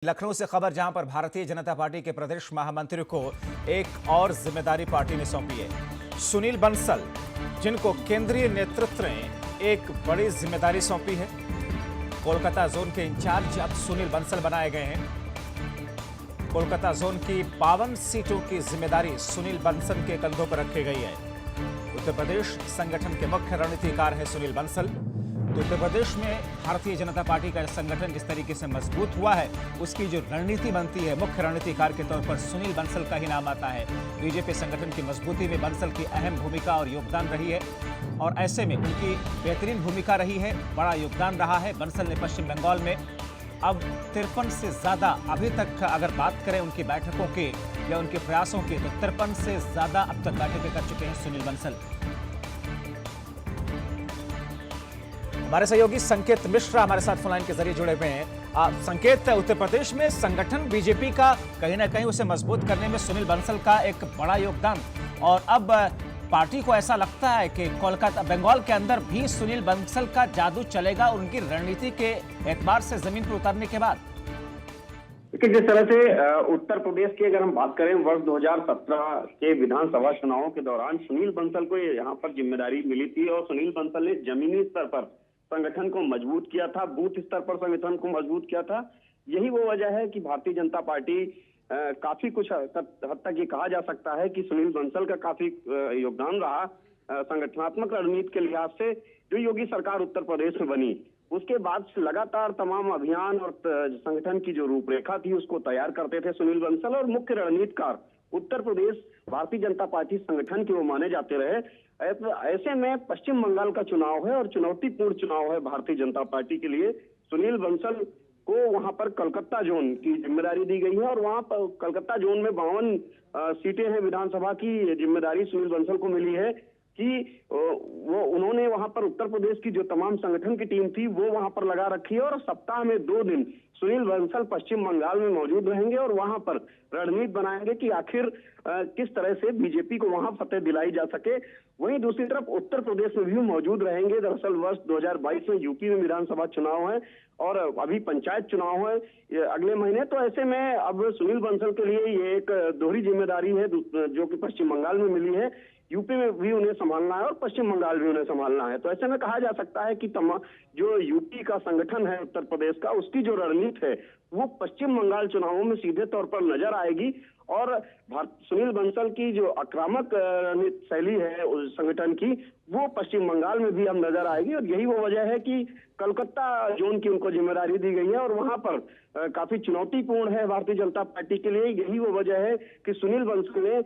लखनऊ से खबर, जहां पर भारतीय जनता पार्टी के प्रदेश महामंत्री को एक और जिम्मेदारी पार्टी ने सौंपी है। सुनील बंसल, जिनको केंद्रीय नेतृत्व ने एक बड़ी जिम्मेदारी सौंपी है। कोलकाता जोन के इंचार्ज अब सुनील बंसल बनाए गए हैं। कोलकाता जोन की 52 सीटों की जिम्मेदारी सुनील बंसल के कंधों पर रखी गई है। उत्तर प्रदेश संगठन के मुख्य रणनीतिकार है सुनील बंसल। तो उत्तर प्रदेश में भारतीय जनता पार्टी का संगठन जिस तरीके से मजबूत हुआ है, उसकी जो रणनीति बनती है, मुख्य रणनीतिकार के तौर पर सुनील बंसल का ही नाम आता है। बीजेपी संगठन की मजबूती में बंसल की अहम भूमिका और योगदान रही है, और ऐसे में उनकी बेहतरीन भूमिका रही है, बड़ा योगदान रहा है। बंसल ने पश्चिम बंगाल में अब 53 से ज्यादा, अभी तक अगर बात करें उनकी बैठकों के या उनके प्रयासों की, तो 53 से ज्यादा अब तक बैठकें कर चुके हैं सुनील बंसल। हमारे सहयोगी संकेत मिश्रा हमारे साथ फोन लाइन के जरिए जुड़े हुए हैं। संकेत, उत्तर प्रदेश में संगठन बीजेपी का कहीं ना कहीं उसे मजबूत करने में सुनील बंसल का एक बड़ा योगदान, और अब पार्टी को ऐसा लगता है कि कोलकाता बंगाल के अंदर भी सुनील बंसल का जादू चलेगा उनकी रणनीति के एतबार से जमीन पर उतरने के बाद। देखिए, जिस तरह से उत्तर प्रदेश की अगर हम बात करें, वर्ष 2017 के विधानसभा चुनावों के दौरान सुनील बंसल को यहाँ पर जिम्मेदारी मिली थी, और सुनील बंसल ने जमीनी स्तर पर संगठन को मजबूत किया था, बूथ स्तर पर संगठन को मजबूत किया था। यही वो वजह है कि भारतीय जनता पार्टी काफी कुछ हद तक ये कहा जा सकता है कि सुनील बंसल का काफी योगदान रहा संगठनात्मक रणनीति के लिहाज से, जो योगी सरकार उत्तर प्रदेश में बनी। उसके बाद लगातार तमाम अभियान और संगठन की जो रूपरेखा थी उसको तैयार करते थे सुनील बंसल, और मुख्य रणनीतिकार उत्तर प्रदेश भारतीय जनता पार्टी संगठन के वो माने जाते रहे। ऐसे में पश्चिम बंगाल का चुनाव है और चुनौतीपूर्ण चुनाव है भारतीय जनता पार्टी के लिए। सुनील बंसल को वहां पर कलकत्ता जोन की जिम्मेदारी दी गई है, और वहां पर कलकत्ता जोन में 52 सीटें हैं विधानसभा की जिम्मेदारी सुनील बंसल को मिली है कि वो उन्होंने वहां पर उत्तर प्रदेश की जो तमाम संगठन की टीम थी वो वहां पर लगा रखी है, और सप्ताह में 2 दिन सुनील बंसल पश्चिम बंगाल में मौजूद रहेंगे और वहां पर रणनीति बनाएंगे कि आखिर किस तरह से बीजेपी को वहां फतेह दिलाई जा सके। वहीं दूसरी तरफ उत्तर प्रदेश में भी मौजूद रहेंगे। दरअसल वर्ष 2022 में यूपी में विधानसभा चुनाव है और अभी पंचायत चुनाव है अगले महीने। तो ऐसे में अब सुनील बंसल के लिए ये एक दोहरी जिम्मेदारी है जो कि पश्चिम बंगाल में मिली है। यूपी में भी उन्हें संभालना है और पश्चिम बंगाल भी उन्हें संभालना है। तो ऐसे में कहा जा सकता है कि जो यूपी का संगठन है उत्तर प्रदेश का, उसकी जो रणनीति है वो पश्चिम बंगाल चुनावों में सीधे तौर पर नजर आएगी, और सुनील बंसल की जो आक्रामक शैली है उस संगठन की, वो पश्चिम बंगाल में भी अब नजर आएगी। और यही वो वजह है कि कलकत्ता जोन की उनको जिम्मेदारी दी गई है, और वहां पर काफी चुनौतीपूर्ण है भारतीय जनता पार्टी के लिए। यही वो वजह है कि सुनील बंसल ने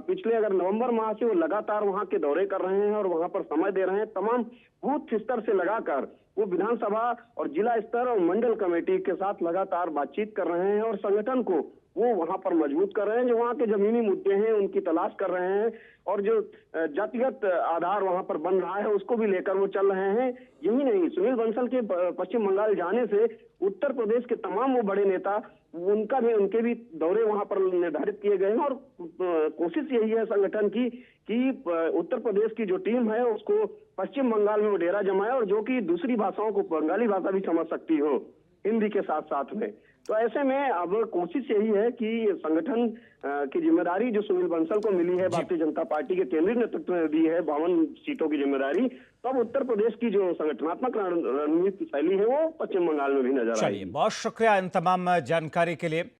पिछले अगर नवंबर माह से वो लगातार वहां के दौरे कर रहे हैं और वहां पर समय दे रहे हैं। तमाम बूथ स्तर से लगाकर वो विधानसभा और जिला स्तर और मंडल कमेटी के साथ लगातार बातचीत कर रहे हैं, और संगठन को वो वहां पर मजबूत कर रहे हैं। जो वहां के जमीनी मुद्दे हैं उनकी तलाश कर रहे हैं, और जो जातिगत आधार वहां पर बन रहा है उसको भी लेकर वो चल रहे हैं। यही नहीं, सुनील बंसल के पश्चिम बंगाल जाने से उत्तर प्रदेश के तमाम वो बड़े नेता उनके भी दौरे वहां पर निर्धारित किए गए हैं, और कोशिश यही है संगठन की कि उत्तर प्रदेश की जो टीम है उसको पश्चिम बंगाल में वो डेरा जमाए, और जो कि दूसरी भाषाओं को, बंगाली भाषा भी समझ सकती हो हिंदी के साथ साथ में। तो ऐसे में अब कोशिश यही है कि संगठन की जिम्मेदारी जो सुनील बंसल को मिली है भारतीय जनता पार्टी के केंद्रीय नेतृत्व में दी है 52 सीटों की जिम्मेदारी, तो अब उत्तर प्रदेश की जो संगठनात्मक रणनीति शैली है वो पश्चिम बंगाल में भी नजर आएगी। बहुत शुक्रिया इन तमाम जानकारी के लिए।